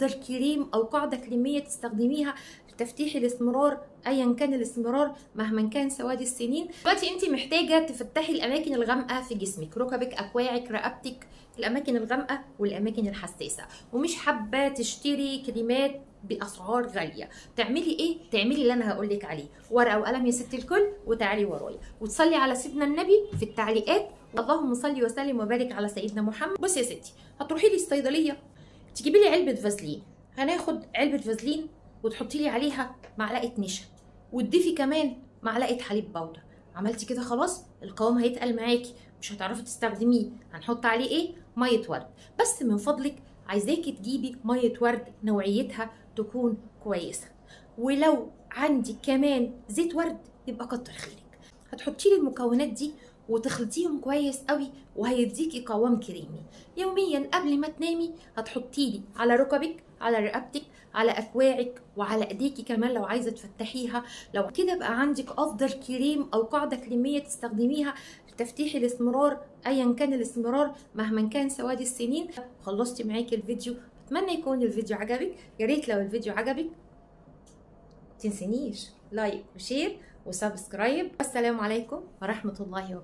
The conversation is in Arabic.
افضل كريم او قاعده كريميه تستخدميها لتفتيح الاسمرار ايا كان الاسمرار مهما كان سواد السنين. دلوقتي انت محتاجه تفتحي الاماكن الغامقه في جسمك، ركبك، اكواعك، رقبتك، الاماكن الغامقه والاماكن الحساسه، ومش حابه تشتري كريمات باسعار غاليه. تعملي ايه؟ تعملي اللي انا هقول لك عليه، ورقه وقلم يا ست الكل وتعالي ورايا وتصلي على سيدنا النبي في التعليقات، اللهم صل وسلم وبارك على سيدنا محمد. بصي يا ستي، هتروحي لي الصيدليه تجيبي لي علبه فازلين، هناخد علبه فازلين وتحطي لي عليها معلقه نشا وتضيفي كمان معلقه حليب بودر. عملتي كده خلاص القوام هيتقل معاكي، مش هتعرفي تستخدميه. هنحط عليه ايه؟ ميه ورد. بس من فضلك عايزاكي تجيبي ميه ورد نوعيتها تكون كويسه، ولو عندك كمان زيت ورد يبقى كتر خيرك. هتحطي لي المكونات دي وتخلطيهم كويس قوي وهيديكي قوام كريمي. يوميا قبل ما تنامي هتحطي لي على ركبك، على رقبتك، على اكواعك، وعلى ايديكي كمان لو عايزه تفتحيها. لو كده بقى عندك افضل كريم او قاعده كريميه تستخدميها لتفتيح الاسمرار ايا كان الاسمرار مهما كان سواد السنين. خلصتي معاكي الفيديو، اتمنى يكون الفيديو عجبك. يا ريت لو الفيديو عجبك تنسينيش لايك وشير وسبسكرايب. والسلام عليكم ورحمه الله وبركاته.